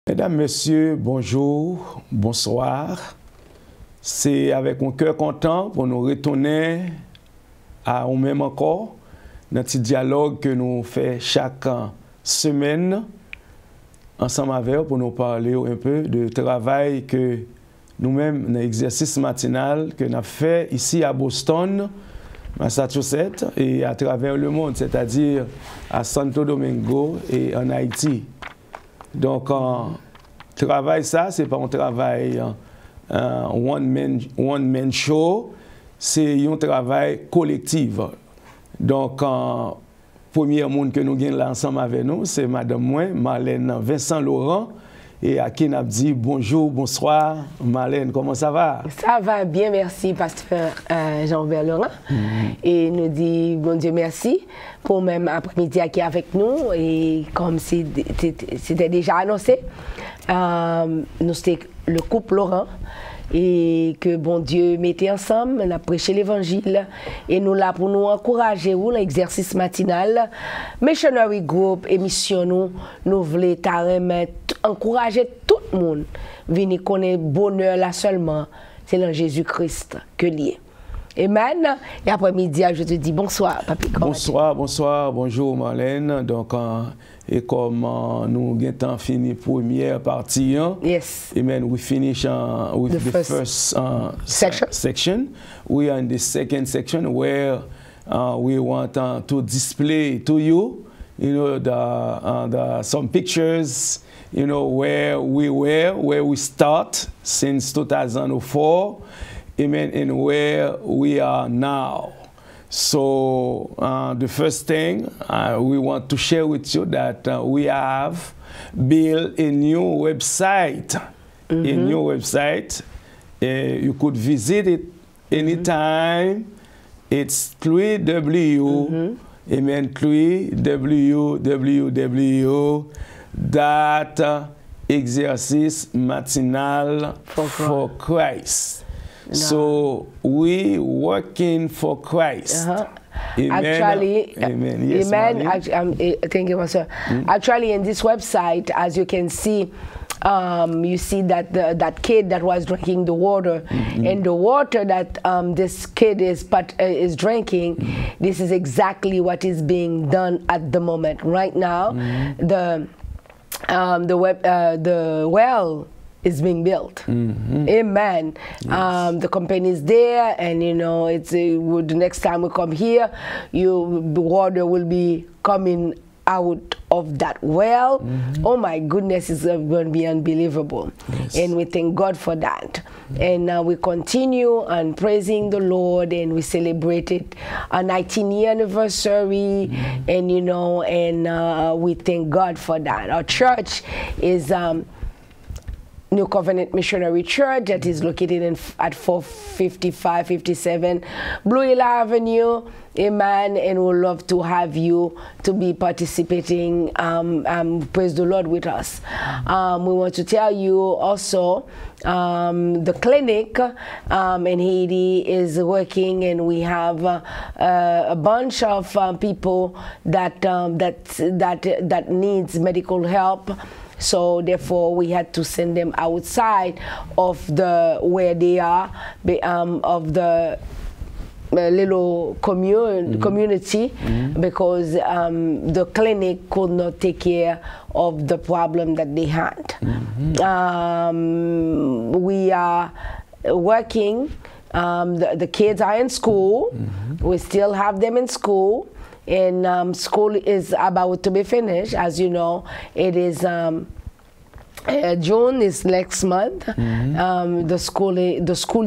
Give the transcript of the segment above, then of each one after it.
Mesdames, Messieurs, bonjour, bonsoir. C'est avec un cœur content pour nous retourner à nous même encore dans petit dialogue que nous faisons chaque semaine ensemble avec vous pour nous parler un peu de travail que nous-mêmes, dans l'exercice matinal que nous avons fait ici à Boston, Massachusetts, et à travers le monde, c'est-à-dire à Santo Domingo et en Haïti. Donc, travail ça, c'est pas un travail one-man show, c'est un travail collectif. Donc, premier monde que nous gagnons là ensemble avec nous, c'est Madame moi, Marlène Vincent Laurent, et à qui nous dit bonjour, bonsoir. Marlène, comment ça va? Ça va bien, merci, pasteur Jean-Robert Laurent. Et nous dit bon Dieu merci pour même après-midi qui est avec nous. Et comme c'était déjà annoncé, nous c'était le couple Laurent. Et que bon Dieu mettait ensemble, on a prêché l'évangile et nous là pour nous encourager dans l'exercice matinal. Missionary Group, émission nous voulons encourager tout le monde venir connaître bonheur là seulement, c'est dans Jésus-Christ que lié. Amen. Et après-midi, je te dis bonsoir, Papi. Bonsoir, bonsoir, bonjour Marlène. Donc, et comme nous avons fini la première partie, yes. Amen, we finish with the first section. We are in the second section where we want to display to you, some pictures, where we were, where we start since 2004. Amen, and where we are now. So the first thing we want to share with you that we have built a new website. A new website. You could visit it anytime. It's amen, www.exercice matinal for Christ. No. So we working for Christ. Amen. Actually, amen. Yes, amen. Thank you, Pastor. Actually, in this website, as you can see, you see that that kid that was drinking the water, and the water that this kid is drinking, this is exactly what is being done at the moment. Right now, the well is being built. Amen. Yes. The company is there, and it's the next time we come here, the water will be coming out of that well. Oh my goodness, it's going to be unbelievable. Yes. And we thank God for that. And we continue and praising the Lord, and we celebrated our 19th anniversary, and we thank God for that. Our church is New Covenant Missionary Church that is located at 455-57 Blue Hill Avenue. Amen. And we'd love to have you to be participating, praise the Lord, with us. We want to tell you also the clinic in Haiti is working, and we have a bunch of people that needs medical help. So therefore, we had to send them outside of where they are, of the little community, because the clinic could not take care of the problem that they had. We are working. The kids are in school. We still have them in school. And school is about to be finished. As you know, it is June is next month. The school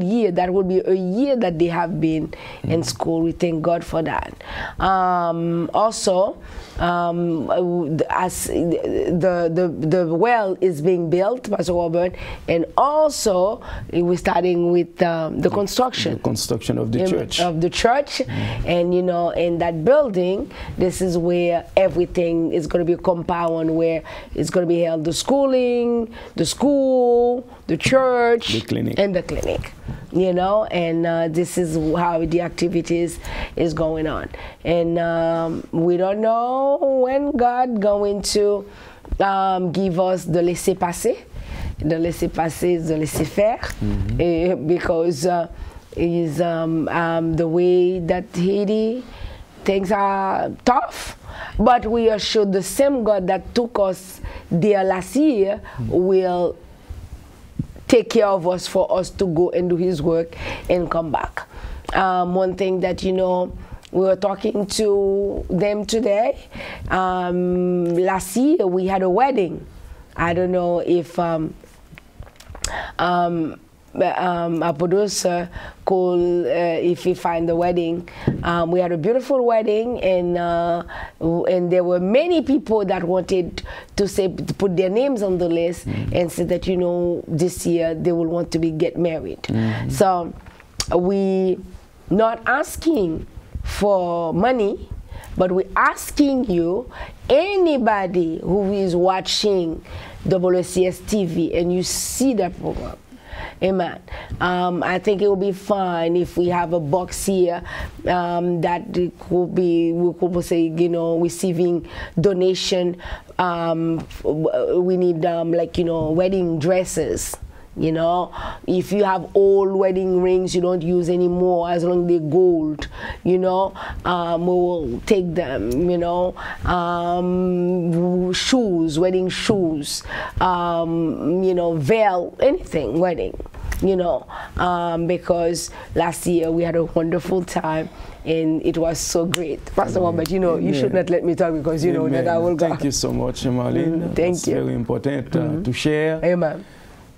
year, that will be a year that they have been in school. We thank God for that. Also, as the well is being built, Pastor Robert, and also we're starting with the construction. The construction of the church. Of the church, and in that building, this is where everything is going to be a compound where it's going to be held: the schooling, the school, the church, the clinic, and the clinic. And this is how the activities is going on. And we don't know when God going to give us the laisser-passer, de laisser faire, because is the way that Haiti, things are tough, but we are sure the same God that took us there last year will take care of us for us to go and do His work and come back. One thing that, you know, we were talking to them today. Last year we had a wedding. I don't know if a producer could, if he find the wedding. We had a beautiful wedding, and there were many people that wanted to put their names on the list and said that, you know, this year they will want to get married. So we not asking for money, but we're asking you, anybody who is watching WCS TV and you see that program, amen, I think it will be fine if we have a box here that could be, we could say, you know, receiving donation. We need like, you know, wedding dresses. You know, if you have old wedding rings you don't use anymore, as long as they're gold, you know, we will take them, you know. Shoes, wedding shoes, you know, veil, anything, wedding, you know, because last year we had a wonderful time and it was so great. Pastor Robert, you know, you should not let me talk because you know that I will go. Thank you so much, Marlene. Thank you. It's very important to share. Amen.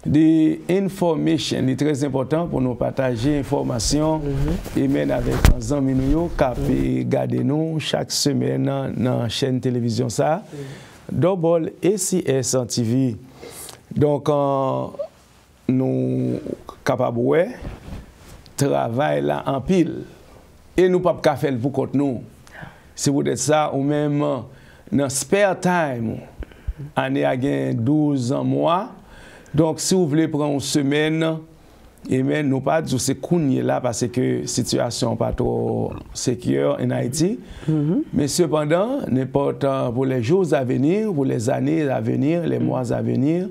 The information est très important pour nous partager information et même avec les amis nous qui garder nous chaque semaine dans chaîne télévision ça Double ACS en TV. Donc nous capable ouais travail là en pile et nous pas qu'à faire pour compte nous. C'est peut-être ça ou même dans spare time année à 12 mois. Donc, si vous voulez prendre une semaine, et même nous pas dire c'est cougné là parce que la situation n'est pas trop sécure en Haïti. Mais cependant, n'importe pour les jours à venir, pour les années à venir, les mois à venir,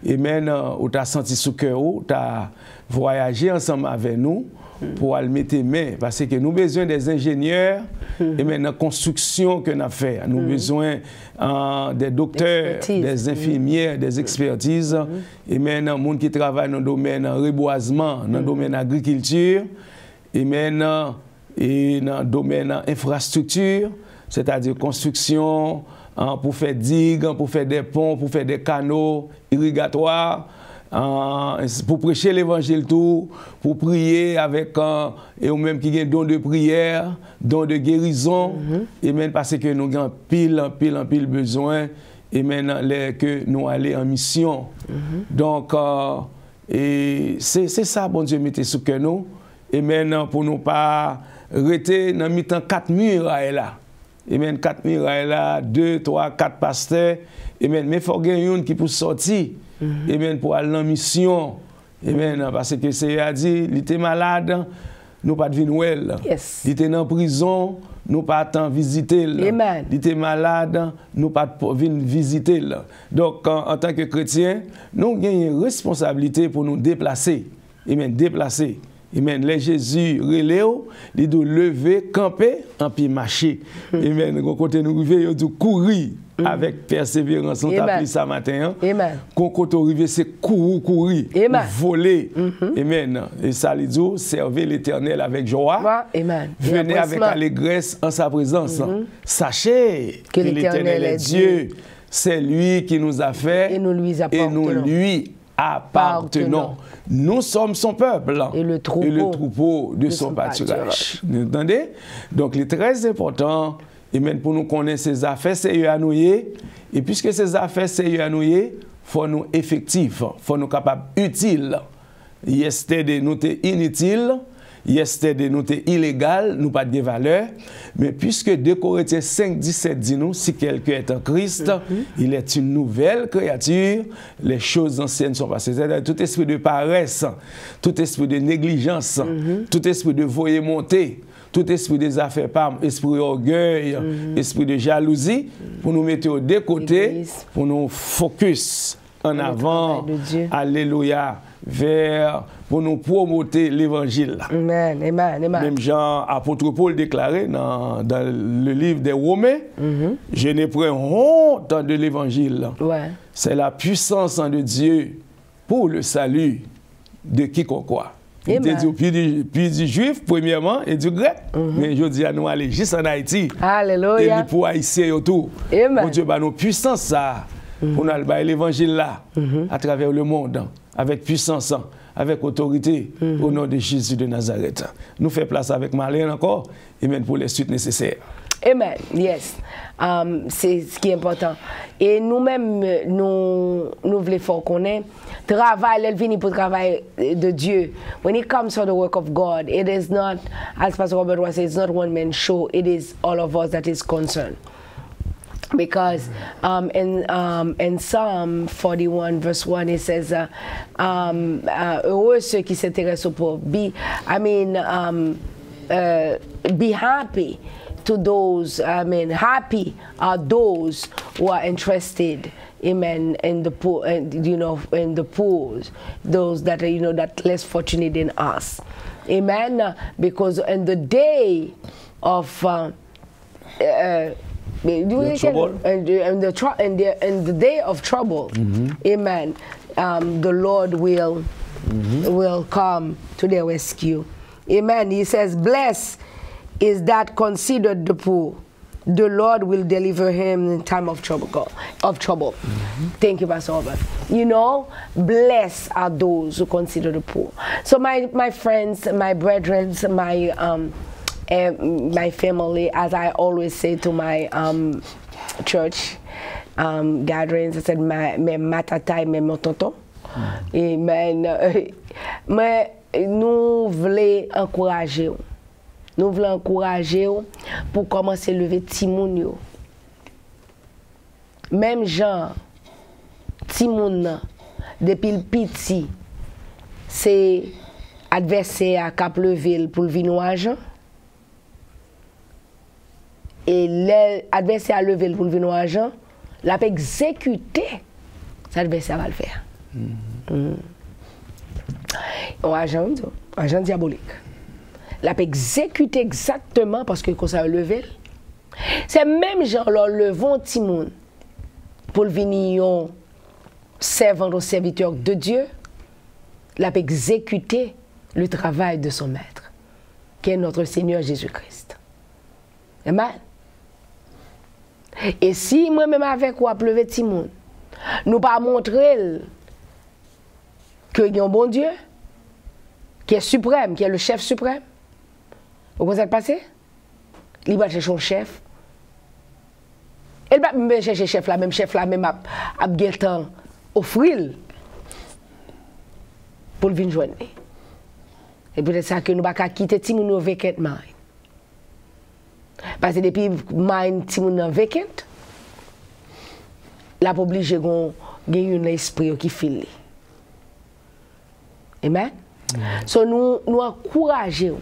et même où tu as senti sous cœur, tu as voyagé ensemble avec nous pour aller mettre main parce que nous avons besoin des ingénieurs et maintenant construction que nous avons fait. Nous avons besoin des docteurs, des infirmières, des expertises et maintenant gens qui travaillent dans le domaine reboisement, dans le domaine agriculture et maintenant et dans le domaine infrastructure, c'est-à-dire construction pour faire digues, pour faire des ponts, pour faire des canaux irrigatoires. Pour prêcher l'évangile tout, pour prier avec et ou même qui ont don de prière, don de guérison, et même parce que nous avons pile besoin, et maintenant que nous allons en mission. Donc, c'est ça, bon Dieu, mettez sous que nous, et maintenant pour nous pas rester dans le temps 4 murailles là. Et même 4 murailles là, 2, 3, 4 pasteurs, et même il faut qu'il y ait une qui peut sortir. Et bien pour aller en mission, et bien parce que c'est a dit, il était malade, nous pas de venir. Il était en prison, nous pas tant visiter. Il était malade, nous pas venir visiter. Donc en tant que chrétien, nous avons une responsabilité pour nous déplacer. Et bien déplacer. Et bien les Jésus reléo, il doit lever, camper, en puis marcher. Et bien côté nous arriver, il doit courir. Avec persévérance, on t'a appris ça matin. Quand on arrive, c'est courir, voler. Amen. Et ça, il dit, servez l'Éternel avec joie. Venez avec allégresse en sa présence. Sachez que l'Éternel est Dieu. C'est lui qui nous a fait et nous lui appartenons. Nous sommes son peuple et le troupeau de son pâturage. Vous entendez? Donc, il est très important. Et même pour nous connaître ces affaires, c'est à nous. Et puisque ces affaires, c'est à nous, il faut nous effectifs, il faut nous capables utiles. Yesterday, nous sommes inutiles. Yesterday, nous sommes illégaux, nous pas de valeur. Mais puisque 2 Corinthiens 5, 17 dit nous, si quelqu'un est en Christ, il est une nouvelle créature, les choses anciennes sont passées. C'est-à-dire tout esprit de paresse, tout esprit de négligence, tout esprit de voyer monter, tout esprit des affaires, esprit d'orgueil, esprit de jalousie, pour nous mettre de côté, pour nous focus en avant, alléluia, vers, pour nous promouvoir l'évangile. Amen, amen, amen. Même Jean, apôtre Paul déclaré dans le livre des Romains, je n'ai point honte de l'évangile. Ouais. C'est la puissance de Dieu pour le salut de quiconque croit. Il dit puis du juif, premièrement, et du grec. Mais je dis à nous aller juste en Haïti. Alléluia. Et pour Haïtiens autour. Mon Dieu, bah, nos puissances, ça, on a l'évangile là, à travers le monde, avec puissance, avec autorité, au nom de Jésus de Nazareth. Nous faisons place avec Marlène encore, et même pour les suites nécessaires. Amen, yes. C'est ce qui est important. Et nous-mêmes, nous voulons faire connaître, travail, elle vient pour le travail de Dieu. When it comes to the work of God, it is not, as Pastor Robert was saying, it's not one man show, it is all of us that is concerned. Because in Psalm 41 verse 1 it says heureux ceux qui s'intéressent aux pauvres. Be happy to those, happy are those who are interested, amen, in the poor, and in the poor, those that are, that less fortunate than us, amen. Because in the day of in the day of trouble, amen, the Lord will come to their rescue, amen. He says, blessed is that considered the poor. The Lord will deliver him in time of trouble. Thank you, Pastor Robert. Blessed are those who consider the poor. So my friends, my brethren, my family, as I always say to my church gatherings, I said, ma tata et mon tonton. Amen. Mais nous voulons encourager. Nous voulons encourager pour commencer à lever Timoun. Même Jean, Timoun, depuis le petit, c'est adversaire qui a levé pour le vin argent. Et l'adversaire a levé pour le vin argent, l'a exécuté. Cet adversaire va le faire. Un agent diabolique. L'a exécuté exactement parce que quand ça a levé. C'est même gens leur levant Timoun pour le venir servant au serviteur de Dieu, l'a exécuté le travail de son maître, qui est notre Seigneur Jésus-Christ. Amen. Et si moi-même avec quoi pleuver Timoun, nous pas montrer que y a un bon Dieu, qui est suprême, qui est le chef suprême, vous comprenez ce qui passe? Il va chercher son chef. Il va même chercher chef là, même à Guetan, offrir pour le venir joindre. Et peut-être ça que nous ne pouvons pas quitter Timoun au vacant mind. Parce que depuis mind Timoun vacant, la obligé de gagner un esprit qui file. Amen? So nous encourageons.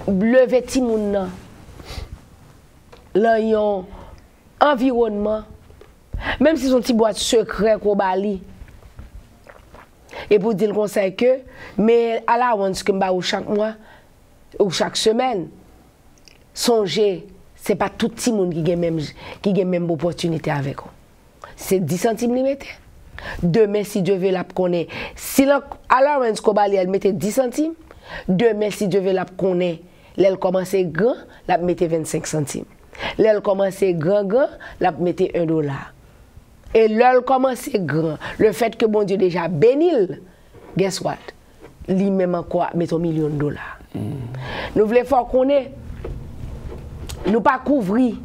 Lever Timoun dans yon environnement, même si son petit boîte secret qu'on bali, et pour dire le conseil que, mais à la once que m'ba ou chaque mois ou chaque semaine, songez, c'est pas tout Timoun qui a même opportunité avec vous. C'est 10 centimes limité. Demain, si Dieu veut la connaître, si à la once qu'on bali, elle mettait 10 centimes, demain, si Dieu veut la connaître, elle commence grand, la mettait 25 centimes. Elle commence grand, la mettait $1. Et elle commence grand. Le fait que bon Dieu déjà béni, guess what? Lui-même encore met $1 million. Nous voulons faire connaître, nous pas couvrir.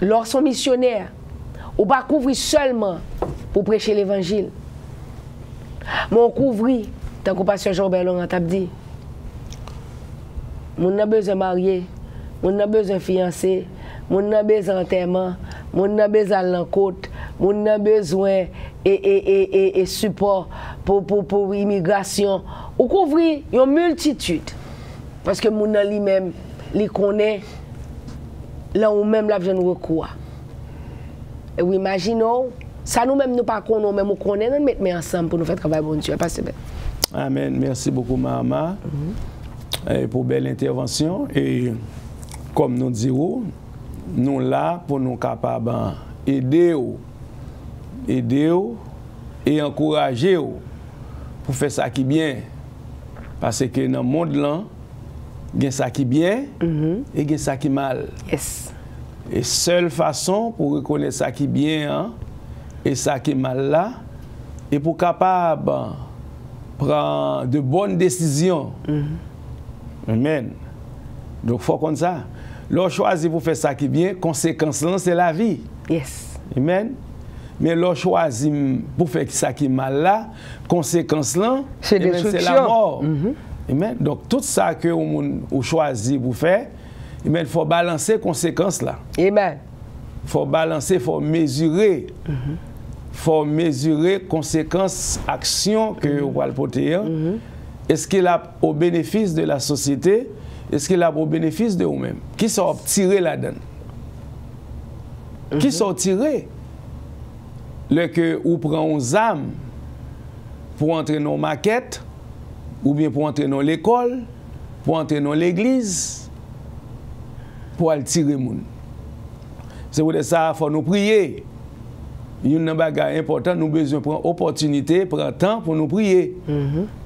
Lorsqu'on missionnaire, ou pas couvrir seulement pour prêcher l'évangile. Mais on couvrir, tant que Pasteur Jean-Robert Laurent t'a dit. Moun n'a besoin de marier, moun n'a besoin de fiancé, moun n'a besoin d'enterrement, moun n'a besoin de l'encôte, moun n'a besoin et support pour immigration ou couvrir une multitude. Parce que mon lui-même, il connaît là où même la jeune recours. Et oui, imaginons, ça nous-mêmes nous pas connaissons, mais nous connaissons, nous mettons ensemble pour nous faire travailler bon Dieu. Amen. Merci beaucoup, Mahama, pour belle intervention. Et comme nous disons, nous là pour nous capables d'aider et encourager pour faire ça qui est bien. Parce que dans le monde là, il y a ça qui est bien et il y a ça qui est mal. Yes. Et seule façon pour reconnaître ça qui est bien et ça qui est mal là, et pour capable prendre de bonnes décisions. Amen. Donc, il faut comme ça. L'on choisit pour faire ça qui est bien, conséquence là, c'est la vie. Yes. Amen. Mais l'on choisit pour faire ça qui est mal là, conséquence là, c'est la mort. Amen. Donc, tout ça que vous choisit pour faire, il faut balancer les conséquences là. Amen. Il faut balancer, il faut mesurer. Il faut mesurer les conséquences, actions que vous allez porter. Est-ce qu'il a au bénéfice de la société? Est-ce qu'il a au bénéfice de vous-même? Qui sont tirés là-dedans? Qui sont tirés? Le que vous prenez aux âmes pour entrer dans la maquette, ou bien pour entrer dans l'école, pour entrer dans l'église, pour aller tirer les gens. C'est pour ça qu'il faut nous prier. Il y a un bagage important, nous avons besoin de prendre opportunité, prendre temps pour nous prier.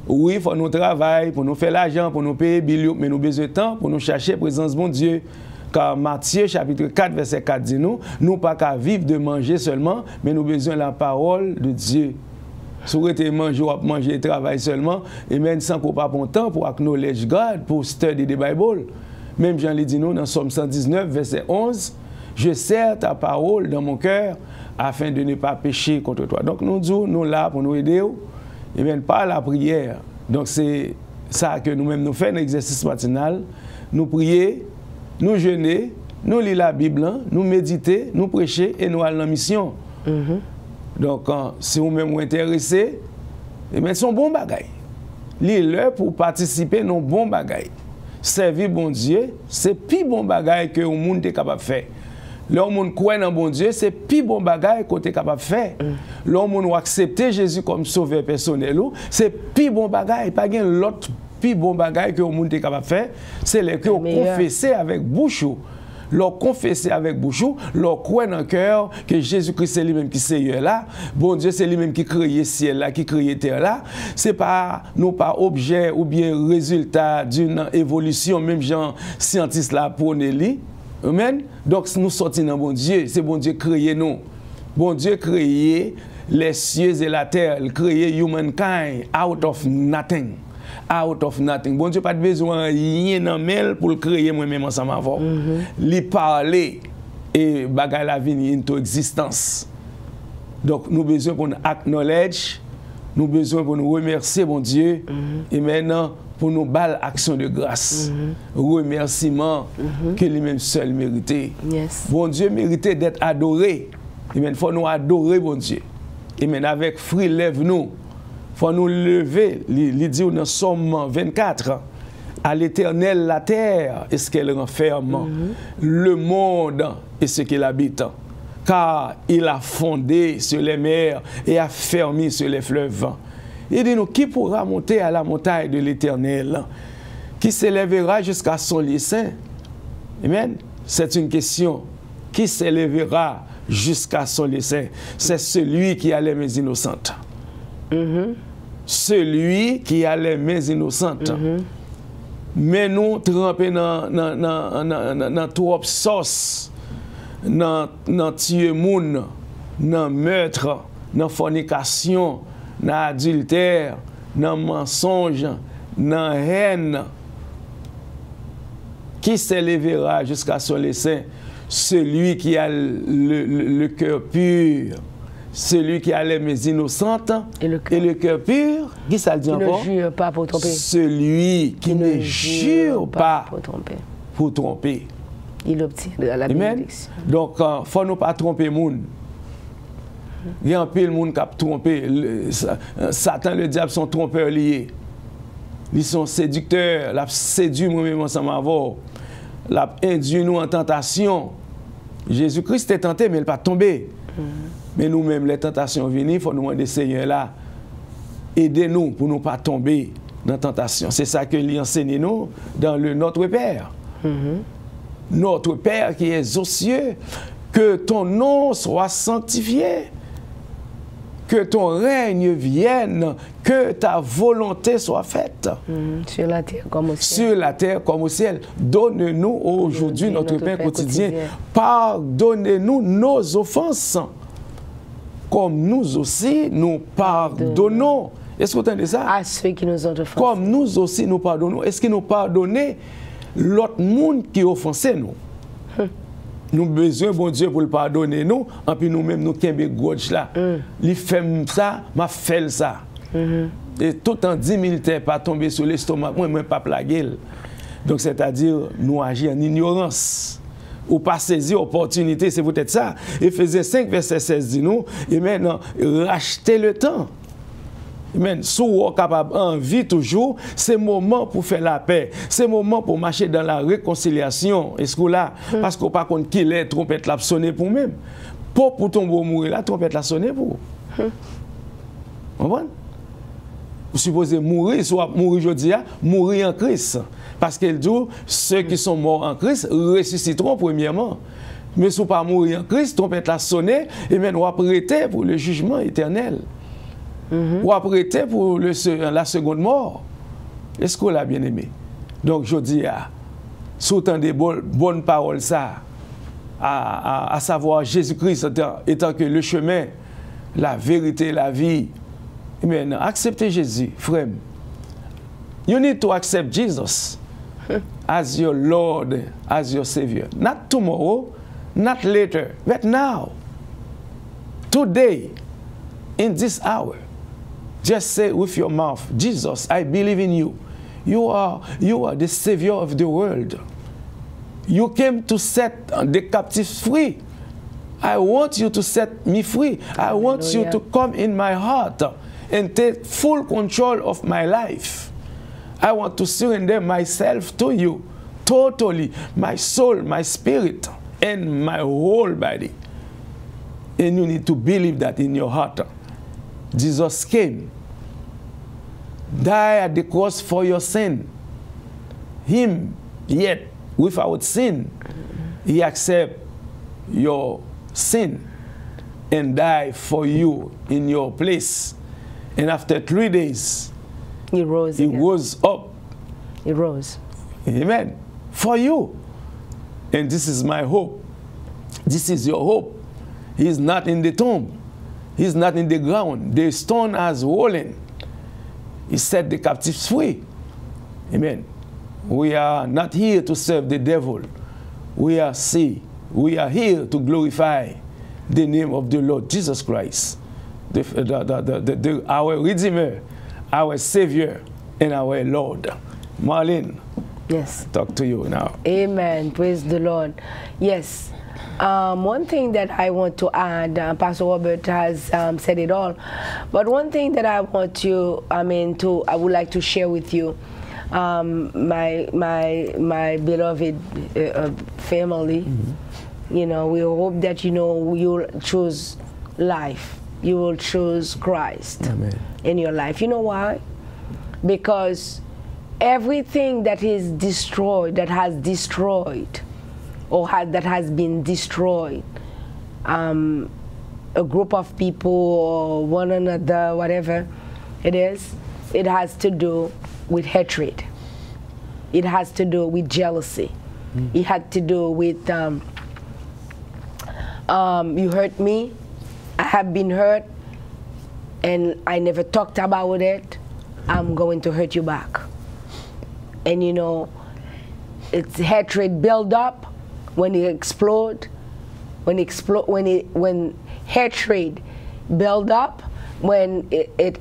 Oui, il faut nous travailler, pour nous faire l'argent, pour nous payer les billes, mais nous avons besoin de temps pour nous chercher la présence de mon Dieu. Car Matthieu, chapitre 4, verset 4 dit nous pas qu'à vivre de manger seulement, mais nous avons besoin de la parole de Dieu. Si vous êtes manger et travailler seulement, et même sans qu'on pas de temps pour acknowledge God, pour study the Bible. Même Jean l'a dit nous dans Somme 119, verset 11, je serre ta parole dans mon cœur afin de ne pas pécher contre toi. Donc nous disons, nous là pour nous aider, et même par la prière. Donc c'est ça que nous-mêmes nous faisons, l'exercice matinal, nous prier, nous jeûner, nous lire la Bible, nous méditer, nous prêcher et nous allons en mission. Donc, si vous-même vous intéressez, c'est un bon bagage. Lisez-le pour participer à un bon bagage. Servir bon Dieu, c'est le plus bon bagage que le monde est capable de faire. Le monde croit dans bon Dieu, c'est le plus bon bagage que tu es capable de faire. Le monde accepter Jésus comme sauveur personnel, c'est le plus bon bagage. Pas l'autre plus bon bagage que le monde est capable de faire, c'est le que vous confessez avec bouche. Leur confesser avec bouche, leur croire dans le cœur que Jésus-Christ c'est lui-même qui Seigneur là, bon Dieu c'est lui-même qui crée ciel là, qui crée terre là, c'est pas nous pas objet ou bien résultat d'une évolution même gens scientifiques là pour nous. Amen. Donc nous sortons dans bon Dieu, c'est bon Dieu créé nous. Bon Dieu créé les cieux et la terre, il créé humankind out of nothing. Out of nothing. Bon Dieu pas de besoin rien dans mail pour le créer moi-même ensemble avant. Lui parler et bagaille la vie into existence. Donc nous besoin pour nous acknowledge, nous besoin pour nous remercier bon Dieu et maintenant pour nous bal action de grâce. Remerciement que lui-même seul méritait. Bon Dieu méritait d'être adoré. Et maintenant il faut nous adorer bon Dieu. Et maintenant avec fruit lève nous. Il faut nous lever, il dit dans Somme 24, à l'Éternel la terre et ce qu'elle renferme, le monde et ce qu'il habite. Car il a fondé sur les mers et a fermé sur les fleuves. Il dit nous, qui pourra monter à la montagne de l'Éternel, qui s'élèvera jusqu'à son lieu saint? Amen. C'est une question. Qui s'élèvera jusqu'à son lieu saint? C'est celui qui a les mains innocentes. Celui qui a les mains innocentes. Mais nous trempés dans trop sauce, dans tuer moun, dans meurtre, dans fornication, dans adultère, dans mensonge, dans haine. Qui s'élèvera jusqu'à son saint? Celui qui a le cœur pur. Celui qui a les mains innocentes et le cœur pur, qui ça le dit encore? Ne jure pas pour tromper. Celui qui ne jure pas pour tromper. Il obtiendra la bénédiction. Donc, il ne faut pas tromper les gens. Il y a un peu de monde qui a trompé. Satan, le diable sont trompeurs liés. Ils sont séducteurs, la séduit moi-même ensemble avec, la induit nous en tentation. Jésus-Christ est tenté, mais il n'est pas tombé. Mais nous-mêmes, les tentations viennent, il faut nous demander, Seigneur, là, aidez-nous pour ne pas tomber dans la tentation. C'est ça que lui enseigne nous dans le Notre Père. Notre Père qui est aux cieux, que ton nom soit sanctifié, que ton règne vienne, que ta volonté soit faite. Sur la terre comme au ciel. Sur la terre comme au ciel. Donne-nous aujourd'hui notre pain quotidien. Pardonnez-nous nos offenses, comme nous aussi nous pardonnons. Est-ce que vous entendez ça? À ceux qui nous ont offensés. Comme nous aussi nous pardonnons. Est-ce que nous pardonnons l'autre monde qui offensait nous? Nous avons besoin, bon Dieu, pour le pardonner nous, et puis nous-mêmes, nous sommes gauche là. Il fait ça, m'a fait ça. Et tout en 10 militaires pas tomber sur l'estomac, moi, pas plaguer. Donc, c'est-à-dire, nous agir en ignorance. Ou pas saisir l'opportunité, c'est peut-être ça. Éphésiens 5, verset 16 dit nous, et maintenant, racheter le temps. Amen. Si vous êtes capable envie toujours, c'est le moment pour faire la paix. C'est le moment pour marcher dans la réconciliation. Est-ce que là, parce qu'on pas contre qui les trompettes l'a sonné pour même. Pour tomber mourir, la trompette l'a sonné pour. Vous comprenez? Vous supposez mourir, soit mourir aujourd'hui, mourir en Christ. Parce qu'elle dit, ceux qui sont morts en Christ ressusciteront premièrement. Mais si vous pas mourir en Christ, trompette l'a sonné, et maintenant on va prêter pour le jugement éternel. Ou apprêter pour la seconde mort. Est-ce qu'on l'a bien aimé? Donc, je dis, sous tant de bonnes paroles, ça, à savoir Jésus-Christ étant que le chemin, la vérité, la vie, mais acceptez Jésus, frère. You need to accept Jesus as your Lord, as your Savior. Not tomorrow, not later, but now. Today, in this hour. Just say with your mouth, Jesus, I believe in you. You are the Savior of the world. You came to set the captives free. I want you to set me free. I want you to come in my heart and take full control of my life. I want to surrender myself to you, totally, my soul, my spirit, and my whole body. And you need to believe that in your heart. Jesus came, died at the cross for your sin. Him, yet without sin, he accepted your sin and died for you in your place. And after 3 days, he rose up. He rose. Amen. For you. And this is my hope. This is your hope. He is not in the tomb. He's not in the ground. The stone has rollen. He set the captives free. Amen. We are not here to serve the devil. We are here to glorify the name of the Lord Jesus Christ, our Redeemer, our Savior, and our Lord. Marlene. Yes. Talk to you now. Amen. Praise the Lord. Yes. One thing that I want to add, Pastor Robert has said it all, but one thing that I want to, I would like to share with you, my beloved family. You know, we hope that you'll choose life. You will choose Christ. Amen. In your life. You know why? Because everything that is destroyed, that has destroyed, or that has been destroyed, a group of people or one another, whatever it is, it has to do with hatred. It has to do with jealousy. It had to do with you hurt me, I have been hurt, and I never talked about it. I'm going to hurt you back. And it's hatred build up. When it explode, when hatred build up, when it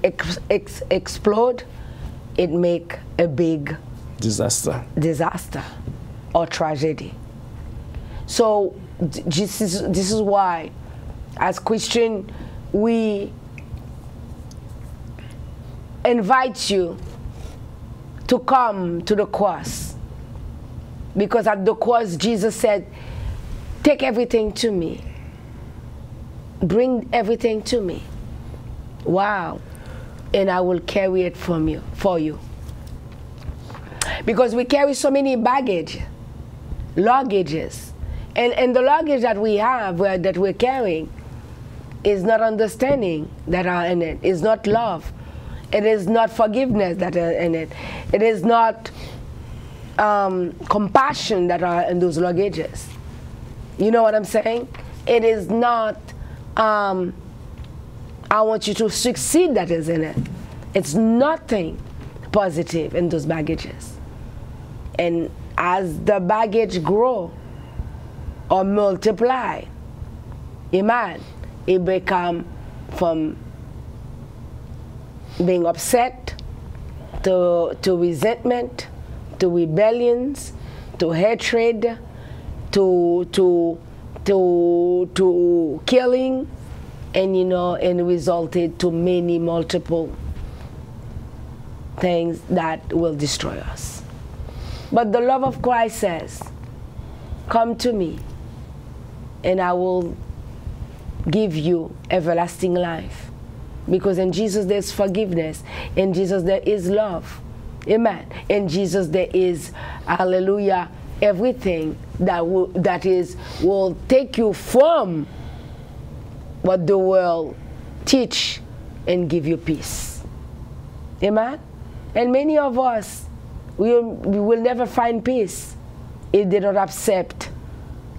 explode, it make a big disaster or tragedy. So this is why, as Christian, we invite you to come to the cross. Because at the cross, Jesus said, take everything to me. Bring everything to me. Wow. And I will carry it for you. Because we carry so many luggages. And the luggage that we have, that we're carrying, is not understanding that are in it. It's not love. It is not forgiveness that are in it. It is not compassion that are in those luggages. You know what I'm saying? It is not, I want you to succeed that is in it. It's nothing positive in those baggages. And as the baggage grow or multiply, amen, it become from being upset to resentment, to rebellions, to hatred, to killing, and and resulted to many multiple things that will destroy us. But the love of Christ says, come to me and I will give you everlasting life. Because in Jesus there's forgiveness. In Jesus there is love. Amen. In Jesus there is, hallelujah, everything that will take you from what the world teach and give you peace. Amen. And many of us, we will never find peace if they don't accept,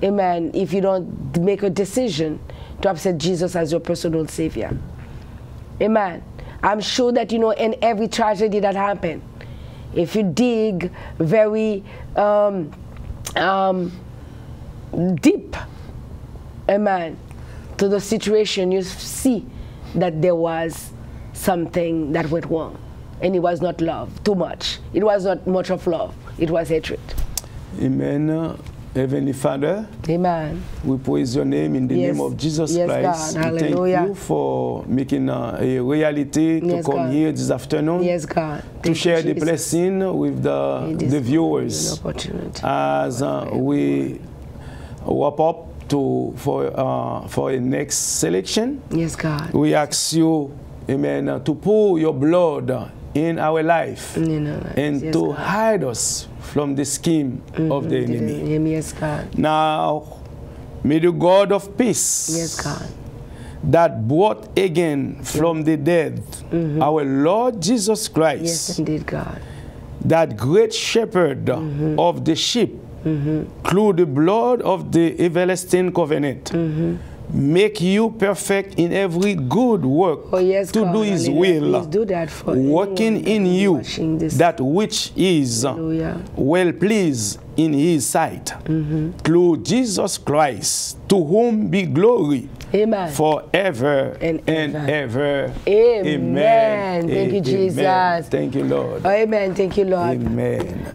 amen, if you don't make a decision to accept Jesus as your personal Savior. Amen. I'm sure that, in every tragedy that happened, if you dig very deep, amen, to the situation, you see that there was something that went wrong. And it was not love, too much. It was not much of love. It was hatred. Amen. Heavenly Father, amen, we praise your name in the name of Jesus Christ. God. We thank you for making a reality to come here this afternoon. Yes, God. To share the blessing with the viewers as we wrap up for a next selection. Yes, God. We ask you, amen, to pour your blood in our life and to hide us from the scheme of the enemy. Yes, God. Now, may the God of peace, yes, God, that brought again from the dead our Lord Jesus Christ, yes, indeed, God, that great shepherd of the sheep, through the blood of the everlasting covenant, make you perfect in every good work yes, to God, do his will, do that for working in you that which is well pleased in his sight, through Jesus Christ, to whom be glory, amen, forever and ever. Amen. Thank you, Jesus. Thank you, Lord. Amen. Thank you, Lord. Amen.